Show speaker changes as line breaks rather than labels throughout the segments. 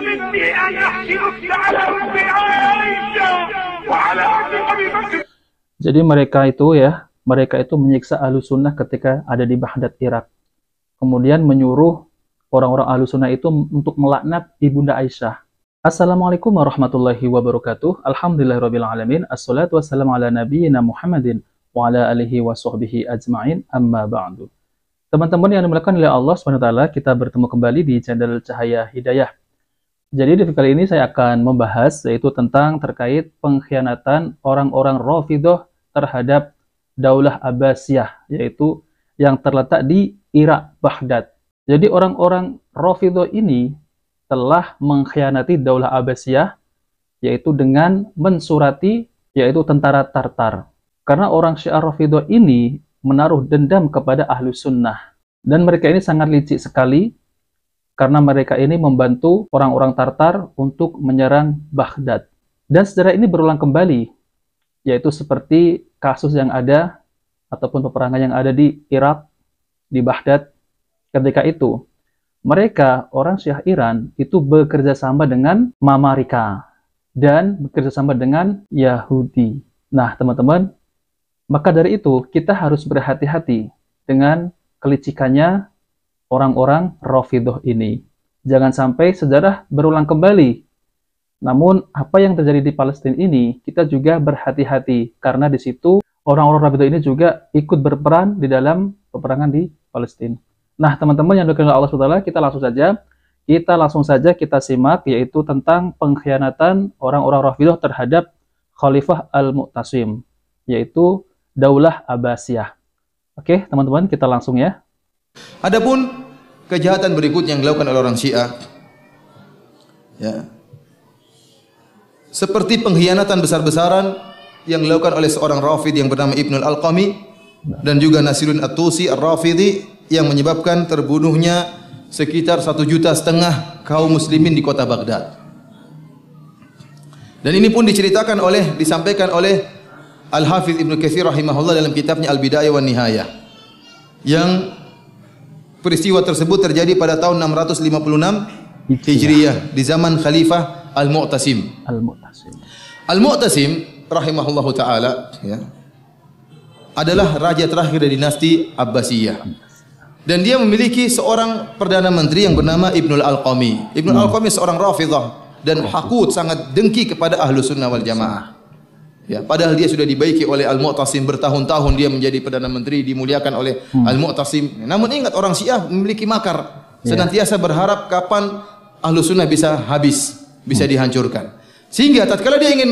مني أن أحسنك على أم عائشة وعلى أبي بكر.
Jadi mereka itu menyiksa Ahlussunnah ketika ada di Baghdad, Irak. Kemudian menyuruh orang-orang Ahlussunnah itu untuk melaknat Ibunda Aisyah. Assalamualaikum warahmatullahi wabarakatuh. Alhamdulillahirabbil alamin. Assalatu wassalamu ala nabiyyina Muhammadin wa ala alihi wa sahbihi ajma'in. Amma ba'du. Teman-teman yang dimuliakan oleh Allah SWT, kita bertemu kembali di channel Cahaya Hidayah. Jadi di video kali ini saya akan membahas yaitu tentang terkait pengkhianatan orang-orang Rafidhah terhadap Daulah Abbasiyah, yaitu yang terletak di Irak, Baghdad. Jadi orang-orang Rafidhah ini telah mengkhianati Daulah Abbasiyah, yaitu dengan mensurati yaitu tentara Tartar. Karena orang Syiah Rafidhah ini menaruh dendam kepada Ahlussunnah. Dan mereka ini sangat licik sekali, karena mereka ini membantu orang-orang Tartar untuk menyerang Baghdad. Dan sejarah ini berulang kembali, yaitu seperti kasus yang ada, ataupun peperangan yang ada di Irak, di Baghdad. Ketika itu, mereka, orang Syiah Iran, itu bekerja sama dengan Mamarika, dan bekerja sama dengan Yahudi. Nah, teman-teman, maka dari itu, kita harus berhati-hati dengan kelicikannya orang-orang Rafidhah ini. Jangan sampai sejarah berulang kembali. Namun, apa yang terjadi di Palestina ini, kita juga berhati-hati. Karena di situ, orang-orang Rafidhah ini juga ikut berperan di dalam peperangan di Palestina. Nah, teman-teman yang dikenal Allah SWT, kita langsung saja kita simak, yaitu tentang pengkhianatan orang-orang Rafidhah terhadap Khalifah Al-Mu'tasim, yaitu Daulah Abbasiyah. Oke, teman-teman, kita langsung ya.
Adapun kejahatan berikutnya yang dilakukan oleh orang Syiah, ya, seperti pengkhianatan besar-besaran yang dilakukan oleh seorang Rafidh yang bernama Ibnul Alqami dan juga Nasiruddin At-Tusi Ar-Rafidhi, yang menyebabkan terbunuhnya sekitar 1,5 juta kaum muslimin di kota Baghdad. Dan ini pun disampaikan oleh Al-Hafidh Ibnu Katsir rahimahullah dalam kitabnya Al-Bidayah wan Nihayah, yang peristiwa tersebut terjadi pada tahun 656 Hijriyah di zaman Khalifah Al-Mu'tasim. Al-Mu'tasim rahimahullahu taala, ya, adalah raja terakhir dari dinasti Abbasiyah. Dan dia memiliki seorang perdana menteri yang bernama Ibnul Alqami. Ibnul Alqami seorang Rafidhah dan hakut, sangat dengki kepada Ahlussunnah wal Jamaah. Ya, padahal dia sudah dibaiki oleh Al-Mu'tasim bertahun-tahun, dia menjadi perdana menteri, dimuliakan oleh Al-Mu'tasim. Namun ingat, orang Syiah memiliki makar, senantiasa berharap kapan Ahlussunnah bisa habis, bisa dihancurkan. Sehingga tatkala dia ingin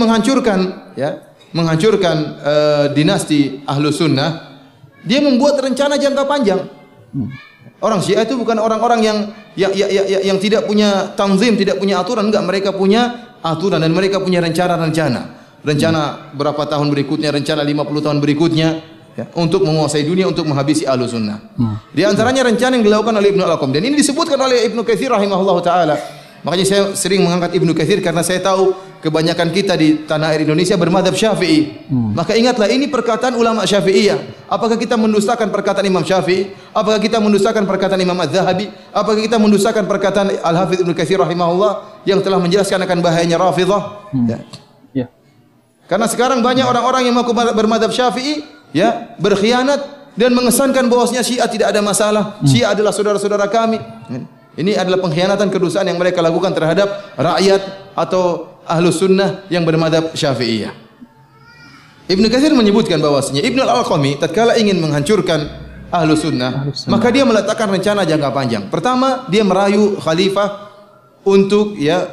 menghancurkan dinasti Ahlussunnah, dia membuat rencana jangka panjang. Orang Syiah itu bukan orang-orang yang tidak punya tanzim, tidak punya aturan. Enggak, mereka punya aturan dan mereka punya rencana berapa tahun berikutnya, rencana 50 tahun berikutnya, ya, untuk menguasai dunia, untuk menghabisi Ahlussunnah. Di antaranya rencana yang dilakukan oleh Ibnu Al-Qam, dan ini disebutkan oleh Ibnu Katsir rahimahullahu taala. Makanya saya sering mengangkat Ibnu Katsir karena saya tahu kebanyakan kita di tanah air Indonesia bermadzhab Syafi'i. Maka ingatlah, ini perkataan ulama Syafi'iyah. Apakah kita mendustakan perkataan Imam Syafi'i? Apakah kita mendustakan perkataan Imam Az-Zahabi? Apakah kita mendustakan perkataan Al-Hafidz Ibnu Katsir rahimahullah yang telah menjelaskan akan bahayanya Rafidhah? Ya. Karena sekarang banyak orang-orang yang mengaku bermadzhab Syafi'i, ya, berkhianat dan mengesankan bahwasanya Syiah tidak ada masalah. Syiah adalah saudara-saudara kami. Ini adalah pengkhianatan, kedustaan yang mereka lakukan terhadap rakyat atau Ahlussunnah yang bermadzhab Syafi'iyah. Ibnu Katsir menyebutkan bahwasanya Ibnu Al-Alqami tatkala ingin menghancurkan Ahlussunnah, maka dia meletakkan rencana jangka panjang. Pertama, dia merayu khalifah untuk, ya,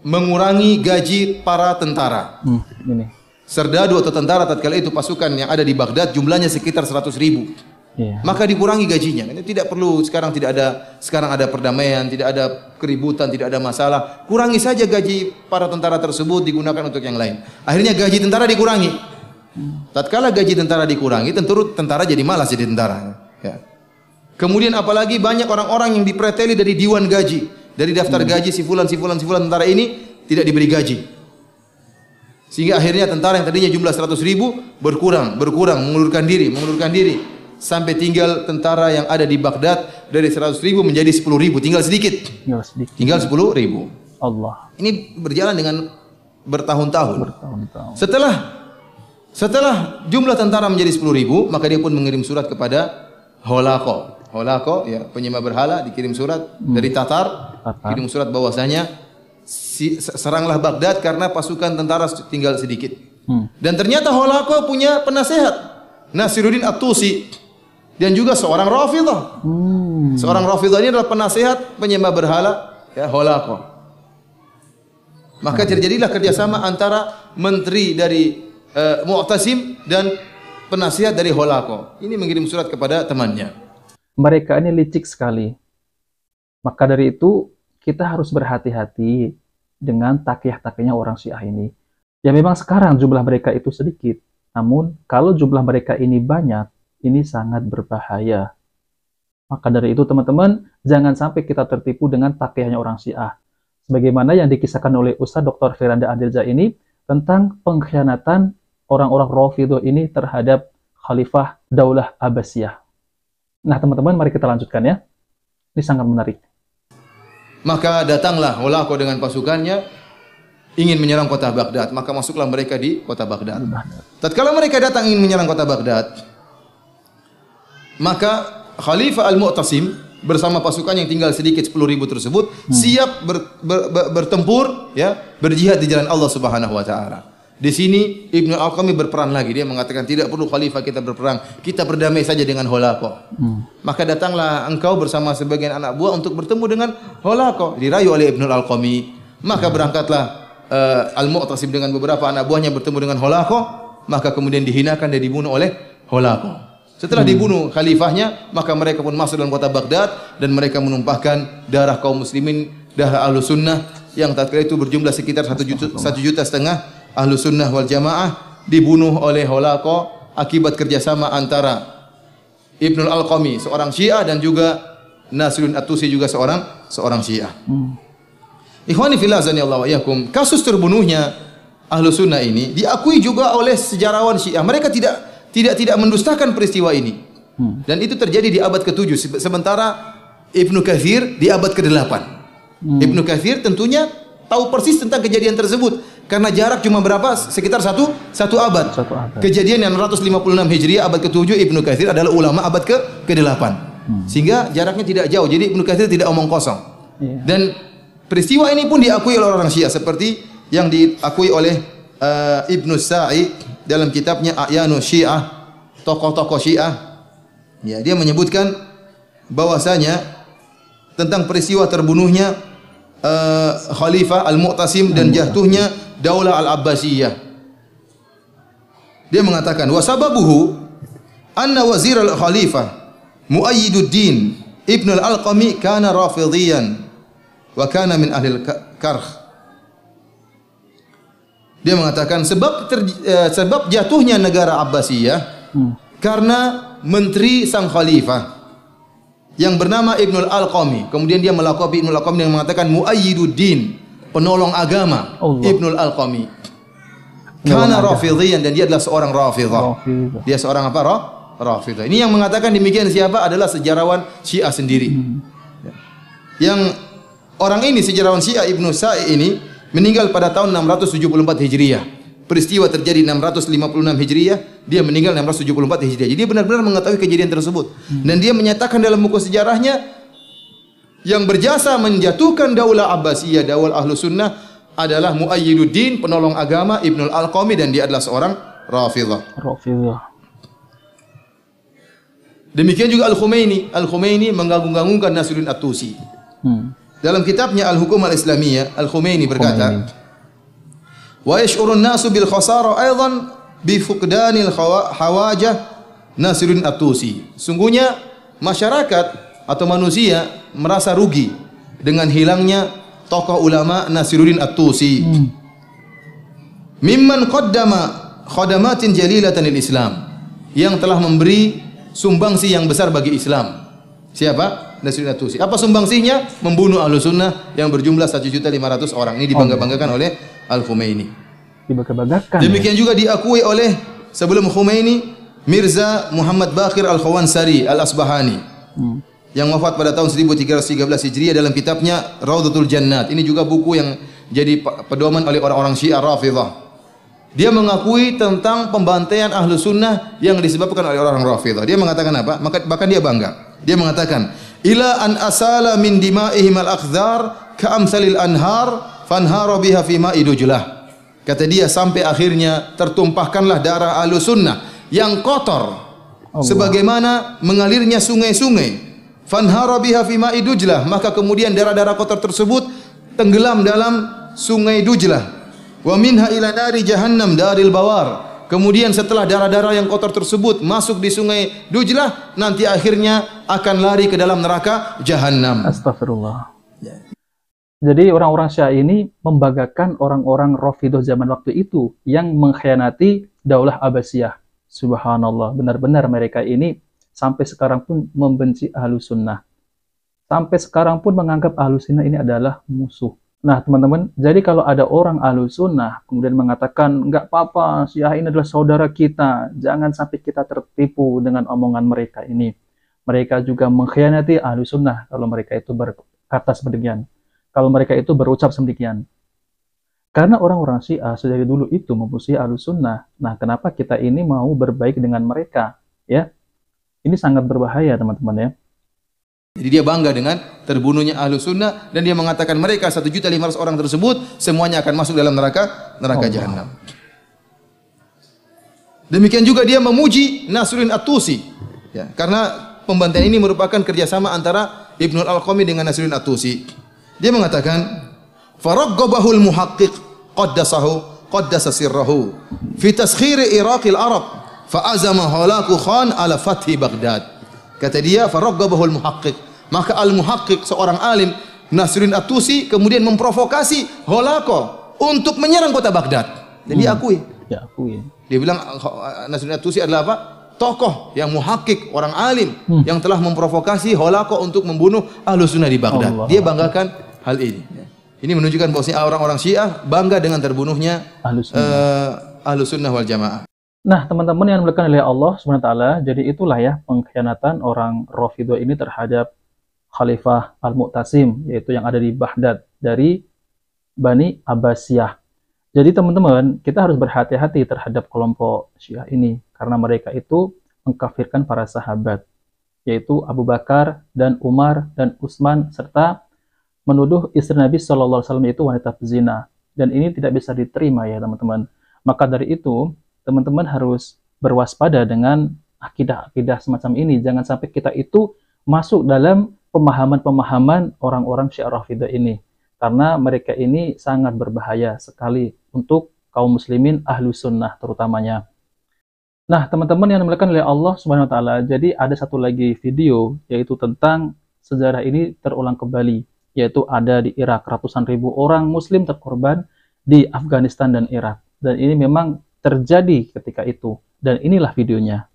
mengurangi gaji para tentara. Serdadu atau tentara tatkala itu, pasukan yang ada di Baghdad jumlahnya sekitar 100.000. Maka dikurangi gajinya. Ini tidak perlu, sekarang ada perdamaian, tidak ada keributan, tidak ada masalah. Kurangi saja gaji para tentara tersebut, digunakan untuk yang lain. Akhirnya gaji tentara dikurangi. Tatkala gaji tentara dikurangi, tentu tentara jadi malas jadi tentara. Ya. Kemudian apalagi banyak orang-orang yang dipreteli dari diwan gaji, dari daftar gaji si fulan tentara ini tidak diberi gaji. Sehingga akhirnya tentara yang tadinya jumlah 100.000 berkurang, mengundurkan diri. Sampai tinggal tentara yang ada di Baghdad dari 100.000 menjadi 10.000, tinggal sedikit. Tinggal 10.000.
Allah.
Ini berjalan dengan bertahun-tahun.
Bertahun-tahun.
Setelah jumlah tentara menjadi 10.000, maka dia pun mengirim surat kepada Holako. Holako, ya, penyembah berhala, dikirim surat dari Tatar. Kirim surat bahwasanya seranglah Baghdad karena pasukan tentara tinggal sedikit. Dan ternyata Holako punya penasehat, Nasiruddin At-Tusi, dan juga seorang Rafidah. Seorang Rafidah ini adalah penasehat penyembah berhala, ya, Holako. Maka terjadilah kerjasama antara menteri dari Mu'tasim dan penasihat dari Holako. Ini mengirim surat kepada temannya.
Mereka ini licik sekali. Maka dari itu kita harus berhati-hati dengan takiyah-takiyahnya orang Syiah ini. Ya memang sekarang jumlah mereka itu sedikit. Namun kalau jumlah mereka ini banyak, ini sangat berbahaya. Maka dari itu teman-teman, jangan sampai kita tertipu dengan takiyahnya orang Syiah. Sebagaimana yang dikisahkan oleh Ustaz Dr. Firanda Andirja ini tentang pengkhianatan orang-orang Rafidhah ini terhadap Khalifah Daulah Abbasiyah. Nah teman-teman, mari kita lanjutkan ya. Ini sangat menarik.
Maka datanglah Holako dengan pasukannya ingin menyerang kota Baghdad. Maka masuklah mereka di kota Baghdad. Tatkala mereka datang ingin menyerang kota Baghdad, maka Khalifah Al-Mu'tasim bersama pasukan yang tinggal sedikit 10.000 tersebut siap bertempur, ya, berjihad di jalan Allah Subhanahu wa taala. Di sini Ibnu Al-Qami berperan lagi. Dia mengatakan tidak perlu khalifah kita berperang, kita berdamai saja dengan Holako. Maka datanglah engkau bersama sebagian anak buah untuk bertemu dengan Holako. Dirayu oleh Ibnu Al-Qami. Maka berangkatlah Al-Mu'tasim dengan beberapa anak buahnya bertemu dengan Holako. Maka kemudian dihinakan dan dibunuh oleh Holako. Setelah dibunuh khalifahnya, maka mereka pun masuk dalam kota Baghdad dan mereka menumpahkan darah kaum muslimin, darah Ahlus Sunnah yang tatkala itu berjumlah sekitar 1,5 juta Ahlus Sunnah wal Jamaah dibunuh oleh Holako akibat kerjasama antara Ibnul Al-Qami, seorang Syiah, dan juga Nasiruddin At-Tusi, juga seorang Syiah. Ikhwani fillah azanillahu wa iyyakum, kasus terbunuhnya Ahlus Sunnah ini diakui juga oleh sejarawan Syiah. Mereka tidak mendustakan peristiwa ini. Dan itu terjadi di abad ke-7, sementara Ibnu Katsir di abad ke-8. Ibnu Katsir tentunya tahu persis tentang kejadian tersebut karena jarak cuma berapa? Sekitar satu abad. Kejadian yang 656 Hijriah abad ke-7, Ibnu Katsir adalah ulama abad ke-8. Sehingga jaraknya tidak jauh. Jadi Ibnu Katsir tidak omong kosong. Dan peristiwa ini pun diakui oleh orang Syiah seperti yang diakui oleh Ibnu Sa'i dalam kitabnya A'yanu Syiah, tokoh-tokoh Syiah. Ya, dia menyebutkan bahwasanya tentang peristiwa terbunuhnya Khalifah Al-Mu'tasim dan jatuhnya Daulah Al-Abbasiyah. Dia mengatakan wasababuhu anna wazir al-Khalifah Muayyiduddin Ibn al-Alqami kana rafidhiyan wa kana min ahli al-karh. Dia mengatakan sebab jatuhnya negara Abbasiyah karena menteri sang khalifah yang bernama Ibnul Al-Qami. Kemudian dia melaqabi Ibnul Al-Qami dengan mengatakan Muayyiduddin, penolong agama. Ibnul Al-Qami. Kana Rafidhiyan, dan dia adalah seorang Rafidhah. Dia seorang apa? Rafidhah. Ini yang mengatakan demikian siapa? Adalah sejarawan Syiah sendiri. Yang orang ini, sejarawan Syiah Ibnu Sa'i ini, meninggal pada tahun 674 Hijriah. Peristiwa terjadi 656 Hijriah, dia meninggal 674 Hijriah. Jadi dia benar-benar mengetahui kejadian tersebut. Dan dia menyatakan dalam buku sejarahnya yang berjasa menjatuhkan Daulah Abbasiyah, Daulah Ahlus Sunnah adalah Muayyiduddin, penolong agama, Ibnul Al-Qami, dan dia adalah seorang Rafidhah. Demikian juga Al-Khumaini. Al-Khumaini mengagung-agungkan Nasiruddin At-Tusi. Dalam kitabnya Al-Hukum Al-Islamiyah, Al-Khumaini berkata, wa yash'urun nasu bil khasara aidan bi fuqdanil hawajah Nasiruddin At-Tusi. Sungguhnya masyarakat atau manusia merasa rugi dengan hilangnya tokoh ulama Nasiruddin At-Tusi. Mimman qaddama khadamatin jalilatan lil Islam, yang telah memberi sumbangsi yang besar bagi Islam. Siapa? Nasiruddin At-Tusi. Apa sumbangsinya? Membunuh Ahlus Sunnah yang berjumlah 1.500.000 orang. Ini dibangga-banggakan oleh Al-Khumaini.
Dibangga-banggakan.
Demikian juga diakui oleh sebelum Khumaini Mirza Muhammad Baqir Al-Khawansari Al-Asbahani. yang wafat pada tahun 1313 Hijriah dalam kitabnya Raudhatul Jannat. Ini juga buku yang jadi pedoman oleh orang-orang Syiah Rafidhah. Dia mengakui tentang pembantaian ahlu sunnah yang disebabkan oleh orang Rafidhah. Dia mengatakan apa? Bahkan dia bangga. Dia mengatakan, ila an asala min dima'ihim al-akhdhar ka'amsalil anhar fanhara biha fi ma'i dujlah. Kata dia, sampai akhirnya tertumpahkanlah darah ahlu sunnah yang kotor sebagaimana mengalirnya sungai-sungai. Fanhara biha fi ma'i dujlah, maka kemudian darah-darah kotor tersebut tenggelam dalam sungai Dujlah. Wa minha ila nari jahannam daril bawar. Kemudian setelah darah-darah yang kotor tersebut masuk di sungai Dujlah, nanti akhirnya akan lari ke dalam neraka Jahannam.
Astagfirullah. Jadi orang-orang Syiah ini membanggakan orang-orang Rafidhah zaman waktu itu yang mengkhianati Daulah Abbasiyah. Subhanallah, benar-benar mereka ini sampai sekarang pun membenci Ahlus Sunnah. Sampai sekarang pun menganggap Ahlus Sunnah ini adalah musuh. Nah teman-teman, jadi kalau ada orang Ahlus Sunnah kemudian mengatakan, nggak apa-apa, Syiah ini adalah saudara kita, jangan sampai kita tertipu dengan omongan mereka ini. Mereka juga mengkhianati Ahlus Sunnah kalau mereka itu berkata sedemikian, kalau mereka itu berucap sedemikian. Karena orang-orang Syiah sejak dulu itu memusuhi Ahlus Sunnah. Nah kenapa kita ini mau berbaik dengan mereka? Ya, ini sangat berbahaya teman-teman ya.
Jadi dia bangga dengan terbunuhnya Ahlus Sunnah dan dia mengatakan mereka 1.500.000 orang tersebut semuanya akan masuk dalam neraka Jahannam. Demikian juga dia memuji Nasruddin At-Tusi, ya, karena pembantaian ini merupakan kerjasama antara Ibnu Al-Qami dengan Nasruddin At-Tusi. Dia mengatakan, "Faraggabahul muhaqqiq qaddasa sirrahu fi taskhiri Iraqil Arab fa azama halaku khan ala fathi Baghdad." Kata dia, "Faraggabahul muhaqqiq." Maka al-muhaqqiq, seorang alim Nasruddin At-Tusi, kemudian memprovokasi Holako untuk menyerang kota Baghdad. Dan dia akui.
Ya, akui.
Dia bilang Nasruddin At-Tusi adalah apa? Tokoh yang muhaqqiq, orang alim yang telah memprovokasi Holako untuk membunuh Ahlus Sunnah di Baghdad. Dia banggakan hal ini. Ini menunjukkan bahwa orang-orang Syiah bangga dengan terbunuhnya Ahlus Sunnah wal Jamaah.
Nah, teman-teman yang dimuliakan oleh Allah SWT, jadi itulah ya pengkhianatan orang Rafidhah ini terhadap Khalifah Al-Mu'tasim, yaitu yang ada di Baghdad dari Bani Abbasiyah. Jadi teman-teman, kita harus berhati-hati terhadap kelompok Syiah ini, karena mereka itu mengkafirkan para sahabat, yaitu Abu Bakar dan Umar dan Utsman, serta menuduh istri Nabi SAW yaitu wanita pezina. Dan ini tidak bisa diterima ya teman-teman. Maka dari itu, teman-teman harus berwaspada dengan akidah-akidah semacam ini. Jangan sampai kita itu masuk dalam pemahaman-pemahaman orang-orang Syiah Rafidhah ini. Karena mereka ini sangat berbahaya sekali untuk kaum muslimin Ahlus Sunnah terutamanya. Nah, teman-teman yang dimuliakan oleh Allah Subhanahu wa taala, jadi ada satu lagi video yaitu tentang sejarah ini terulang kembali, yaitu ada di Irak, ratusan ribu orang muslim terkorban di Afghanistan dan Irak. Dan ini memang terjadi ketika itu, dan inilah videonya.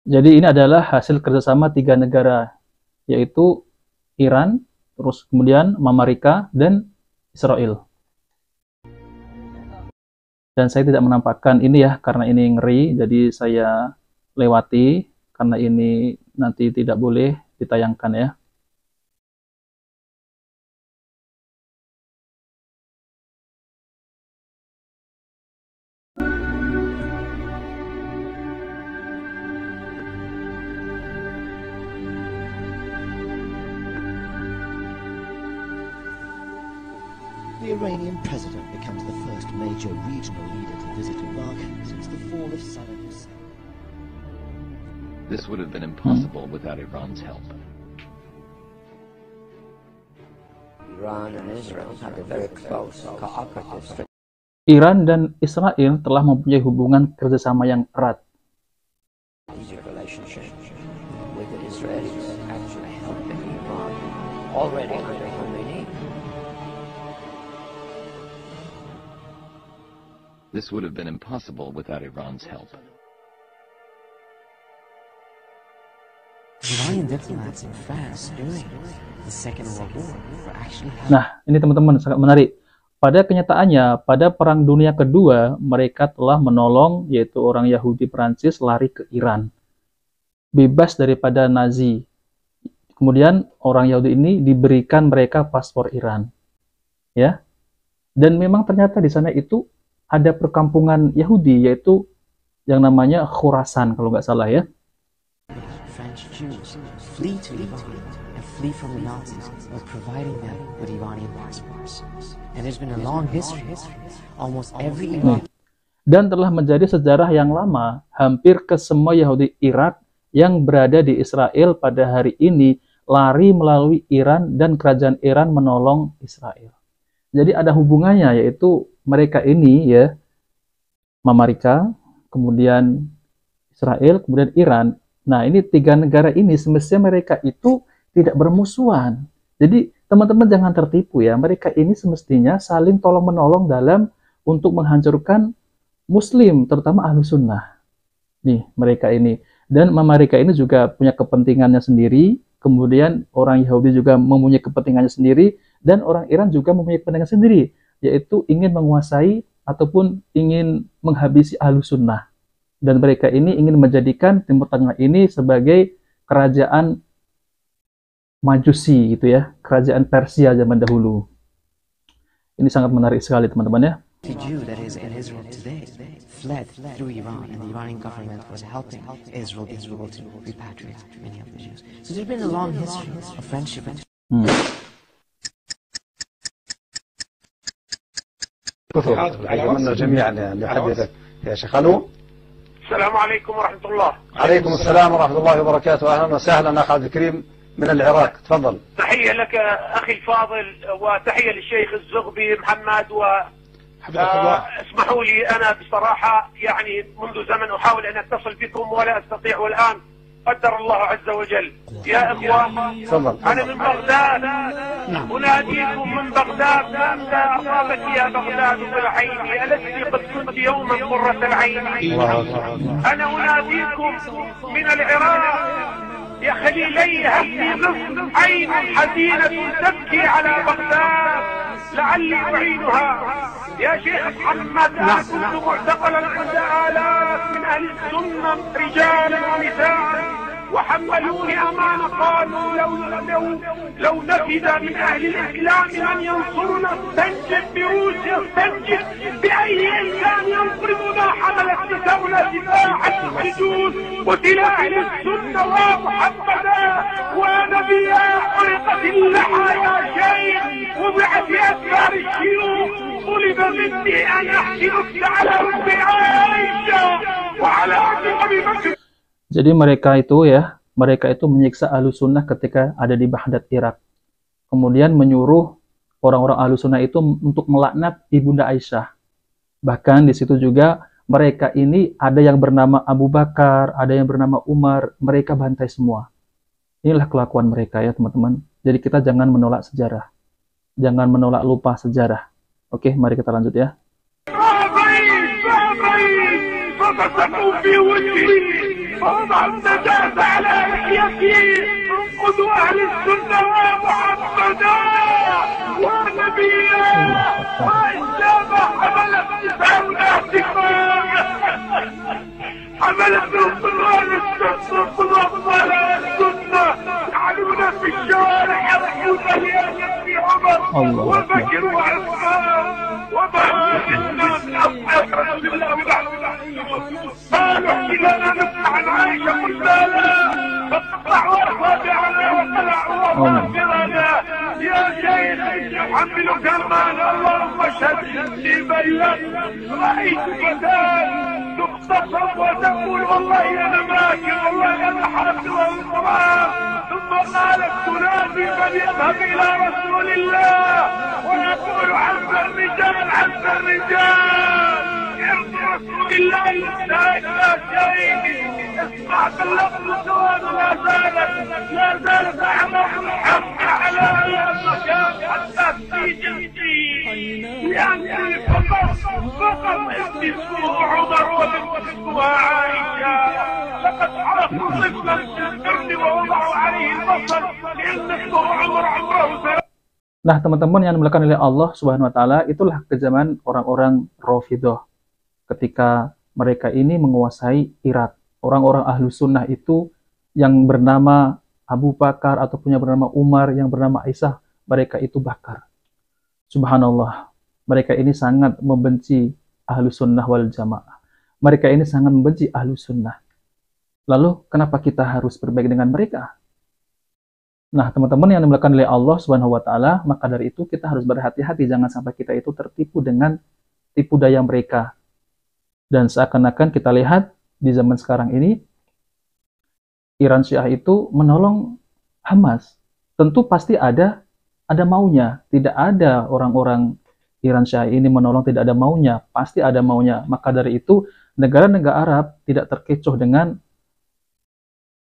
Jadi ini adalah hasil kerjasama 3 negara, yaitu Iran, terus kemudian Amerika, dan Israel. Dan saya tidak menampakkan ini ya, karena ini ngeri, jadi saya lewati, karena ini nanti tidak boleh ditayangkan ya.
The Iranian president becomes the first major regional leader to visit Iraq since the fall of Saddam Hussein.
This would have been impossible without Iran's help.
Iran and Israel have a very close cooperative.
Iran dan Israel telah mempunyai hubungan kerjasama yang erat.
strategic relationship with the Israelis actually helping Iran already under Khomeini.
This would have been impossible without Iran's help.
Iranian diplomats in France during the Second World War were actually
Nah, ini teman-teman sangat menarik. Pada kenyataannya, pada Perang Dunia Kedua, mereka telah menolong, yaitu orang Yahudi Prancis, lari ke Iran. Bebas daripada Nazi. Kemudian orang Yahudi ini diberikan mereka paspor Iran. Ya. Dan memang ternyata di sana itu ada perkampungan Yahudi, yaitu yang namanya Khurasan, kalau nggak salah ya.
French Jews flee to Iran and flee from the Nazis by providing them with Iranian passports. And there's been a long history. Almost every Iranian
Dan telah menjadi sejarah yang lama, hampir ke semua Yahudi Irak yang berada di Israel pada hari ini lari melalui Iran dan kerajaan Iran menolong Israel. Jadi ada hubungannya, yaitu mereka ini ya, Amerika, kemudian Israel, kemudian Iran. Nah, ini tiga negara ini semestinya mereka itu tidak bermusuhan. Jadi teman-teman jangan tertipu ya, mereka ini semestinya saling tolong-menolong dalam untuk menghancurkan Muslim, terutama Ahlus Sunnah. Nih, mereka ini. Dan mereka ini juga punya kepentingannya sendiri, kemudian orang Yahudi juga mempunyai kepentingannya sendiri, dan orang Iran juga mempunyai kepentingan sendiri, yaitu ingin menguasai ataupun ingin menghabisi Ahlus Sunnah. Dan mereka ini ingin menjadikan Timur Tengah ini sebagai kerajaan Majusi gitu ya, kerajaan Persia zaman dahulu. Ini sangat menarik sekali teman-teman ya.
Jew that is in Israel today fled through Iran, and the Iranian government was helping Israel be able to repatriate many of the Jews. So there's been a long history of friendship.
أتمنى جميعا لحديثك يا شيخ. ألو.
السلام عليكم ورحمة الله.
عليكم السلام ورحمة الله وبركاته. أهلا وسهلا أخ عبد الكريم من العراق، تفضل.
تحية لك أخي الفاضل، وتحية للشيخ الزغبي محمد. اسمحوا لي، أنا بصراحة يعني منذ زمن أحاول أن أتصل بكم ولا أستطيع، والآن قدر الله عز وجل. يا إخوان، أنا من بغداد، أناديكم من بغداد. ماذا أصابك يا بغداد بالعين؟ ألست قد كنت يوما قرة العين؟ أنا أناديكم من العراق يا خليلي، هل في مصر عين حزينة تبكي على بغداد؟ لعلي أعينها. يا شيخ محمد، أنا كنت معتقلا عند آلاف من أهل السنة رجالا ونساء، وحملوني أمانة، قالوا لو نفد من أهل الإسلام من ينصرنا استنجد بروسيا، استنجد بأي إنسان ينصرنا. حملت دولة سلاح السجود قتل أهل السنة ومحمدا ونبيا، حرقت اللحى يا شيخ، وضعت في أسفار الشيوخ، طلب مني أن أحكي على رب عائشة وعلى أبي بكر.
Jadi mereka itu menyiksa Ahlus Sunnah ketika ada di Baghdad, Irak. Kemudian menyuruh orang-orang Ahlus Sunnah itu untuk melaknat Ibunda Aisyah. Bahkan di situ juga mereka ini ada yang bernama Abu Bakar, ada yang bernama Umar, mereka bantai semua. Inilah kelakuan mereka ya teman-teman. Jadi kita jangan menolak sejarah. Jangan menolak lupa sejarah. Oke, mari kita lanjut ya.
وضع النجاة على لحيتي، انقذوا أهل السنة ومحمدا ونبيا وإسلاما. حملت نساؤنا حملت نصران السنة على السنة، يعلون في الشوارع يضحون لأجل عمر وبكر وعثمان وبعد الناس أصحاب رسول الله قالوا احكي لنا نسمع عن عائشة، قلنا لا، فاقطعوا أصابعنا وقلعوا أظافرنا. يا شيخ يحملك المال، اللهم اشهد إني بينت رأيت فتاة تغتصب وتقول والله أنا ماكر، والله أنا حافظ القرآن، ثم قالت تنادي من يذهب إلى رسول الله ويقول عز الرجال عز الرجال رسول الله. لا شيء، اسمعت اللفظ السواد، لا زالت أعماق الحق على المكان حتى في جلدي، لأني فقط اسمه عمر وبنتها عائشة. لقد عرفوا طفلا في القرن ووضعوا عليه البصر، لأن اسمه عمر عمره
Nah, teman-teman yang dimuliakan oleh Allah Subhanahu wa taala, itulah kejaman orang-orang Rafidhah ketika mereka ini menguasai Irak. Orang-orang ahlu sunnah itu yang bernama Abu Bakar ataupun yang bernama Umar, yang bernama Aisyah, mereka itu bakar. Subhanallah, mereka ini sangat membenci ahlu sunnah wal jamaah. Mereka ini sangat membenci ahlu sunnah. Lalu kenapa kita harus berbaik dengan mereka? Nah, teman-teman yang dimuliakan oleh Allah Subhanahu wa taala, maka dari itu kita harus berhati-hati jangan sampai kita itu tertipu dengan tipu daya mereka. Dan seakan-akan kita lihat di zaman sekarang ini Iran Syiah itu menolong Hamas. Tentu pasti ada maunya. Tidak ada orang-orang Iran Syiah ini menolong tidak ada maunya, pasti ada maunya. Maka dari itu negara-negara Arab tidak terkecoh dengan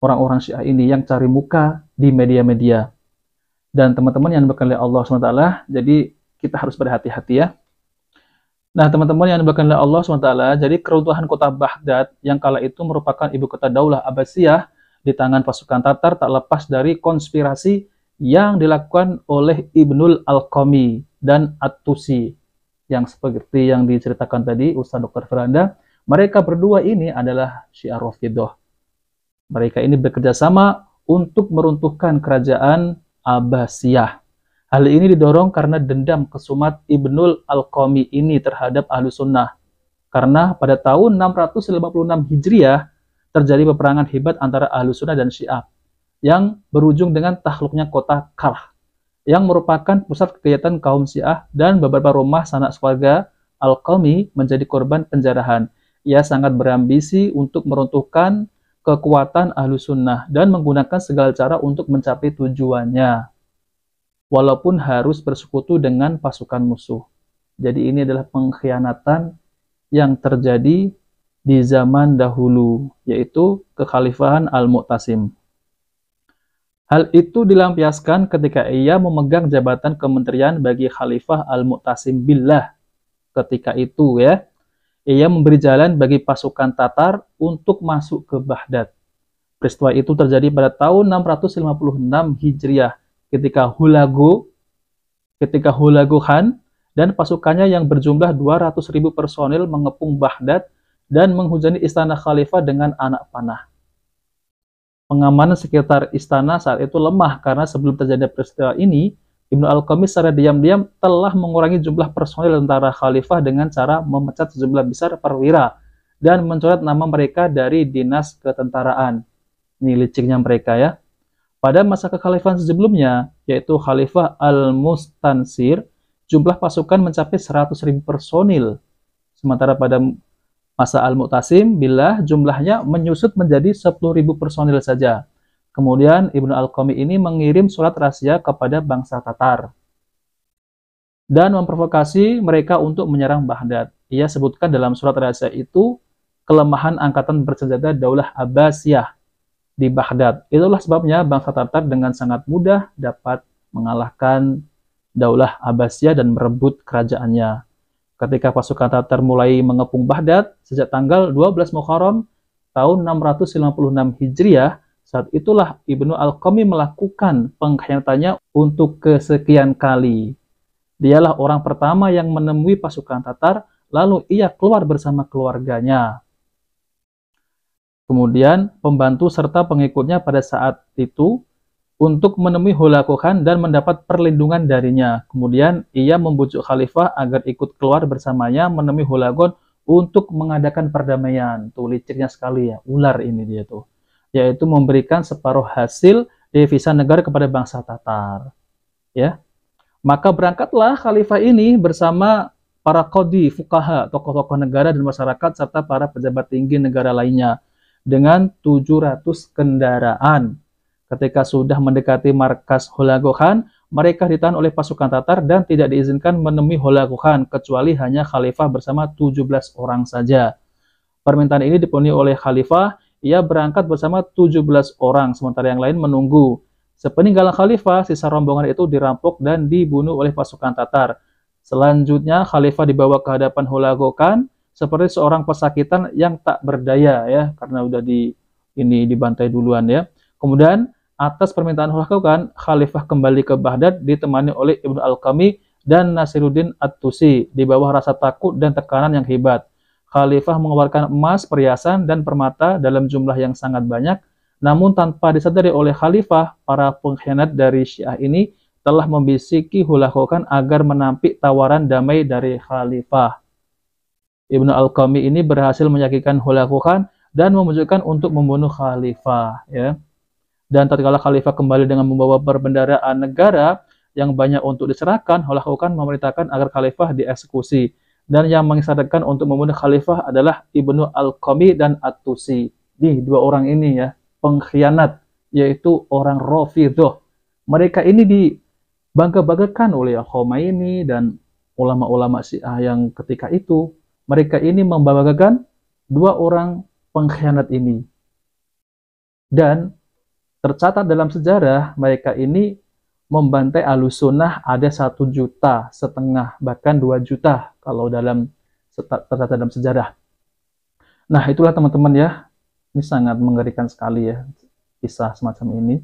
orang-orang Syiah ini yang cari muka di media-media. Dan teman-teman yang diberkahi oleh Allah SWT, jadi kita harus berhati-hati ya. Nah, teman-teman yang diberkahi oleh Allah SWT, jadi keruntuhan kota Baghdad yang kala itu merupakan ibu kota Daulah Abbasiyah di tangan pasukan Tatar tak lepas dari konspirasi yang dilakukan oleh Ibnul Alqami dan At-Tusi. Yang seperti yang diceritakan tadi Ustaz Dr. Firanda, mereka berdua ini adalah Syiah Rafidhah. Mereka ini bekerja sama untuk meruntuhkan kerajaan Abbasiyah. Hal ini didorong karena dendam kesumat Ibnul Alqami ini terhadap ahlu sunnah. Karena pada tahun 656 Hijriah terjadi peperangan hebat antara ahlu sunnah dan Syiah yang berujung dengan takluknya kota Karh yang merupakan pusat kegiatan kaum Syiah, dan beberapa rumah sanak keluarga Alqami menjadi korban penjarahan. Ia sangat berambisi untuk meruntuhkan kekuatan ahlu sunnah dan menggunakan segala cara untuk mencapai tujuannya, walaupun harus bersekutu dengan pasukan musuh. Jadi ini adalah pengkhianatan yang terjadi di zaman dahulu, yaitu kekhalifahan Al-Mu'tasim. Hal itu dilampiaskan ketika ia memegang jabatan kementerian bagi Khalifah Al-Mu'tasim Billah. Ketika itu ya, ia memberi jalan bagi pasukan Tatar untuk masuk ke Baghdad. Peristiwa itu terjadi pada tahun 656 Hijriah ketika Hulagu Khan dan pasukannya yang berjumlah 200.000 personil mengepung Baghdad dan menghujani istana khalifah dengan anak panah. Pengamanan sekitar istana saat itu lemah karena sebelum terjadi peristiwa ini, Ibnu Alqami secara diam-diam telah mengurangi jumlah personil tentara khalifah dengan cara memecat sejumlah besar perwira dan mencoret nama mereka dari dinas ketentaraan. Ini liciknya mereka ya. Pada masa kekhalifahan sebelumnya, yaitu Khalifah Al-Mustansir, jumlah pasukan mencapai 100.000 personil. Sementara pada masa Al-Mu'tasim Billah jumlahnya menyusut menjadi 10.000 personil saja. Kemudian Ibnu Alqami ini mengirim surat rahasia kepada bangsa Tatar dan memprovokasi mereka untuk menyerang Baghdad. Ia sebutkan dalam surat rahasia itu kelemahan angkatan bersenjata Daulah Abbasiyah di Baghdad. Itulah sebabnya bangsa Tatar dengan sangat mudah dapat mengalahkan Daulah Abbasiyah dan merebut kerajaannya. Ketika pasukan Tatar mulai mengepung Baghdad sejak tanggal 12 Muharram tahun 656 Hijriah, saat itulah Ibnu Alqami melakukan pengkhianatannya untuk kesekian kali. Dialah orang pertama yang menemui pasukan Tatar, lalu ia keluar bersama keluarganya. Kemudian pembantu serta pengikutnya pada saat itu untuk menemui Hulagu Khan dan mendapat perlindungan darinya. Kemudian ia membujuk khalifah agar ikut keluar bersamanya menemui Hulagu untuk mengadakan perdamaian. Tuh liciknya sekali ya, ular ini dia tuh. Yaitu memberikan separuh hasil devisa negara kepada bangsa Tatar. Ya. Maka berangkatlah khalifah ini bersama para qadhi, fuqaha, tokoh-tokoh negara dan masyarakat serta para pejabat tinggi negara lainnya dengan 700 kendaraan. Ketika sudah mendekati markas Hulagu Khan, mereka ditahan oleh pasukan Tatar dan tidak diizinkan menemui Hulagu Khan kecuali hanya khalifah bersama 17 orang saja. Permintaan ini dipenuhi oleh khalifah. Ia berangkat bersama 17 orang, sementara yang lain menunggu. Sepeninggalan khalifah, sisa rombongan itu dirampok dan dibunuh oleh pasukan Tatar. Selanjutnya, khalifah dibawa ke hadapan Hulagu Khan seperti seorang pesakitan yang tak berdaya ya, karena udah dibantai duluan ya. Kemudian atas permintaan Hulakukan, Khalifah kembali ke Baghdad ditemani oleh Ibnu Al-Qami dan Nasiruddin At-Tusi di bawah rasa takut dan tekanan yang hebat. Khalifah mengeluarkan emas, perhiasan, dan permata dalam jumlah yang sangat banyak. Namun tanpa disadari oleh Khalifah, para pengkhianat dari Syiah ini telah membisiki Hulakukan agar menampik tawaran damai dari Khalifah. Ibnu Al-Qami ini berhasil meyakinkan Hulakukan dan memutuskan untuk membunuh Khalifah. Ya. Dan tatkala Khalifah kembali dengan membawa perbendaharaan negara yang banyak untuk diserahkan, Hulakukan memerintahkan agar Khalifah dieksekusi. Dan yang mengisyaratkan untuk membunuh Khalifah adalah Ibnu Al-Qami dan At-Tusi. Di dua orang ini ya, pengkhianat, yaitu orang Rafidhah. Mereka ini dibangga-banggakan oleh Khomeini dan ulama-ulama Syiah yang ketika itu. Mereka ini membanggakan dua orang pengkhianat ini. Dan tercatat dalam sejarah, mereka ini membantai Ahlussunnah ada 1,5 juta, bahkan 2 juta kalau tercatat dalam sejarah. Nah, itulah teman-teman ya. Ini sangat mengerikan sekali ya kisah semacam ini.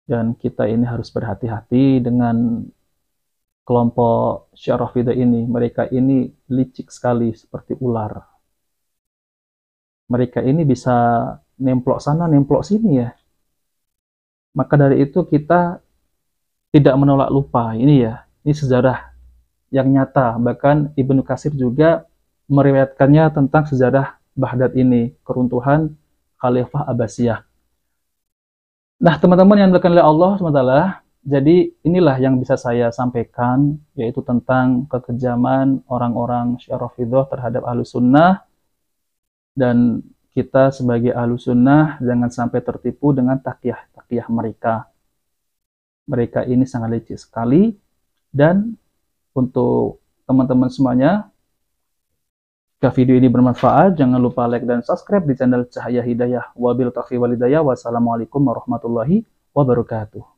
Dan kita ini harus berhati-hati dengan kelompok Syiah Rafidhah ini. Mereka ini licik sekali seperti ular. Mereka ini bisa nemplok sana, nemplok sini ya. Maka dari itu kita tidak menolak lupa, ini sejarah yang nyata. Bahkan Ibnu Katsir juga meriwayatkannya tentang sejarah Baghdad ini, keruntuhan Khalifah Abbasiyah. Nah, teman-teman yang dimuliakan oleh Allah SWT, jadi inilah yang bisa saya sampaikan, yaitu tentang kekejaman orang-orang Syiah Rafidhah terhadap Ahlussunnah, dan kita sebagai Ahlussunnah jangan sampai tertipu dengan takyah mereka. Mereka ini sangat licik sekali. Dan untuk teman-teman semuanya, jika video ini bermanfaat, jangan lupa like dan subscribe di channel Cahaya Hidayah. Wabil taufiq wal hidayah. Wassalamualaikum warahmatullahi wabarakatuh.